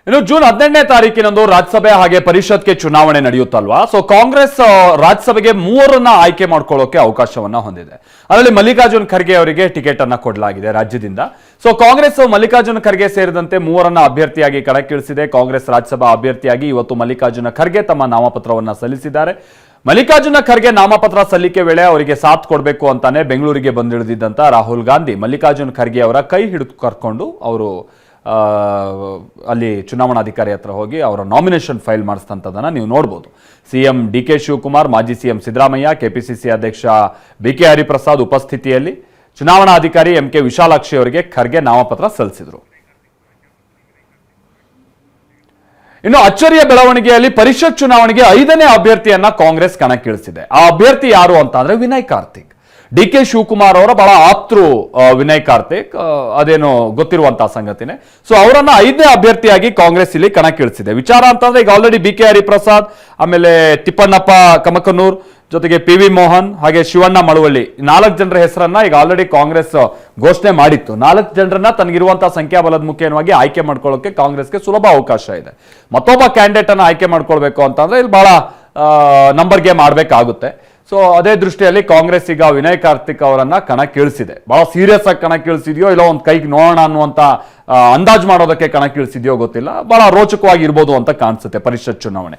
ಇನ್ನು ಜೂನ್ 18ನೇ ತಾರೀಕಿನಂದು ರಾಜ್ಯಸಭೆ ಹಾಗೆ ಪರಿಷತ್ಗೆ ಚುನಾವಣೆ ನಡೆಯುತ್ತಲ್ವಾ. ಸೊ ಕಾಂಗ್ರೆಸ್ ರಾಜ್ಯಸಭೆಗೆ 3 ಆಯ್ಕೆ ಮಾಡ್ಕೊಳ್ಳೋಕೆ ಅವಕಾಶವನ್ನ ಹೊಂದಿದೆ. ಅದರಲ್ಲಿ ಮಲ್ಲಿಕಾರ್ಜುನ್ ಖರ್ಗೆ ಅವರಿಗೆ ಟಿಕೆಟ್ ಅನ್ನ ಕೊಡಲಾಗಿದೆ ರಾಜ್ಯದಿಂದ. ಸೊ ಕಾಂಗ್ರೆಸ್ ಮಲ್ಲಿಕಾರ್ಜುನ ಖರ್ಗೆ ಸೇರಿದಂತೆ 3 ಅಭ್ಯರ್ಥಿಯಾಗಿ ಕಣಕ್ಕಿಳಿಸಿದೆ. ಕಾಂಗ್ರೆಸ್ ರಾಜ್ಯಸಭಾ ಅಭ್ಯರ್ಥಿಯಾಗಿ ಇವತ್ತು ಮಲ್ಲಿಕಾರ್ಜುನ ಖರ್ಗೆ ತಮ್ಮ ನಾಮಪತ್ರವನ್ನ ಸಲ್ಲಿಸಿದ್ದಾರೆ. ಮಲ್ಲಿಕಾರ್ಜುನ ಖರ್ಗೆ ನಾಮಪತ್ರ ಸಲ್ಲಿಕೆ ವೇಳೆ ಅವರಿಗೆ ಸಾಥ್ ಕೊಡಬೇಕು ಅಂತಾನೆ ಬೆಂಗಳೂರಿಗೆ ಬಂದಿಳಿದಿದ್ದಂತ ರಾಹುಲ್ ಗಾಂಧಿ ಮಲ್ಲಿಕಾರ್ಜುನ ಖರ್ಗೆ ಅವರ ಕೈ ಹಿಡಿದು ಕರ್ಕೊಂಡು ಅವರು ಅಲ್ಲಿ ಚುನಾವಣಾಧಿಕಾರಿ ಹತ್ರ ಹೋಗಿ ಅವರ ನಾಮಿನೇಷನ್ ಫೈಲ್ ಮಾಡಿಸ್ತಂಥದ್ದನ್ನು ನೀವು ನೋಡ್ಬೋದು. ಸಿಎಂ ಡಿ.ಕೆ. ಶಿವಕುಮಾರ್, ಮಾಜಿ ಸಿಎಂ ಸಿದ್ದರಾಮಯ್ಯ, ಕೆಪಿಸಿಸಿ ಅಧ್ಯಕ್ಷ ಬಿ.ಕೆ. ಹರಿಪ್ರಸಾದ್ ಉಪಸ್ಥಿತಿಯಲ್ಲಿ ಚುನಾವಣಾಧಿಕಾರಿ ಎಂ.ಕೆ. ವಿಶಾಲಾಕ್ಷಿ ಅವರಿಗೆ ಖರ್ಗೆ ನಾಮಪತ್ರ ಸಲ್ಲಿಸಿದರು. ಇನ್ನು ಅಚ್ಚರಿಯ ಬೆಳವಣಿಗೆಯಲ್ಲಿ ಪರಿಷತ್ ಚುನಾವಣೆಗೆ 5ನೇ ಅಭ್ಯರ್ಥಿಯನ್ನ ಕಾಂಗ್ರೆಸ್ ಕಣಕ್ಕಿಳಿಸಿದೆ. ಆ ಅಭ್ಯರ್ಥಿ ಯಾರು ಅಂತ ಅಂದ್ರೆ ವಿನಯ್ ಕಾರ್ತಿಕ್. ಡಿ.ಕೆ. ಶಿವಕುಮಾರ್ ಅವರ ಬಹಳ ಆಪ್ತರು ವಿನಯ್ ಕಾರ್ತಿಕ್, ಅದೇನೋ ಗೊತ್ತಿರುವಂತಹ ಸಂಗತಿನೇ. ಸೊ ಅವರನ್ನ 5ನೇ ಅಭ್ಯರ್ಥಿಯಾಗಿ ಕಾಂಗ್ರೆಸ್ ಇಲ್ಲಿ ಕಣಕ್ಕಿಳಿಸಿದೆ. ವಿಚಾರ ಅಂತಂದ್ರೆ ಈಗ ಆಲ್ರೆಡಿ ಬಿ.ಕೆ. ಹರಿಪ್ರಸಾದ್, ಆಮೇಲೆ ತಿಪ್ಪಣ್ಣಪ್ಪ ಕಮಕನೂರ್, ಜೊತೆಗೆ ಪಿ.ವಿ. ಮೋಹನ್ ಹಾಗೆ ಶಿವಣ್ಣ ಮಳವಳ್ಳಿ 4 ಜನರ ಹೆಸರನ್ನ ಈಗ ಆಲ್ರೆಡಿ ಕಾಂಗ್ರೆಸ್ ಘೋಷಣೆ ಮಾಡಿತ್ತು. 4 ಜನರನ್ನ ತನಗಿರುವಂತಹ ಸಂಖ್ಯಾಬಲದ ಮುಖೇನವಾಗಿ ಆಯ್ಕೆ ಮಾಡ್ಕೊಳ್ಳೋಕೆ ಕಾಂಗ್ರೆಸ್ಗೆ ಸುಲಭ ಅವಕಾಶ ಇದೆ. ಮತ್ತೊಬ್ಬ ಕ್ಯಾಂಡಿಡೇಟ್ ಅನ್ನ ಆಯ್ಕೆ ಮಾಡ್ಕೊಳ್ಬೇಕು ಅಂತಂದ್ರೆ ಇಲ್ಲಿ ಬಹಳ ನಂಬರ್ ಗೇಮ್ ಆಡ್ಬೇಕಾಗುತ್ತೆ. ಸೊ ಅದೇ ದೃಷ್ಟಿಯಲ್ಲಿ ಕಾಂಗ್ರೆಸ್ ಈಗ ವಿನಯ್ ಕಾರ್ತಿಕ್ ಅವರನ್ನ ಕಣಕ್ಕಿಳಿಸಿದೆ. ಬಹಳ ಸೀರಿಯಸ್ ಆಗಿ ಕಣಕ್ಕಿಳಿಸಿದೆಯೋ ಇಲ್ಲ ಒಂದು ಕೈಗೆ ನೋಡೋಣ ಅನ್ನುವಂತ ಅಂದಾಜು ಮಾಡೋದಕ್ಕೆ ಕಣಕ್ಕಿಳಿಸಿದೆಯೋ ಗೊತ್ತಿಲ್ಲ. ಬಹಳ ರೋಚಕವಾಗಿ ಇರ್ಬೋದು ಅಂತ ಕಾಣಿಸುತ್ತೆ ಪರಿಷತ್ ಚುನಾವಣೆ.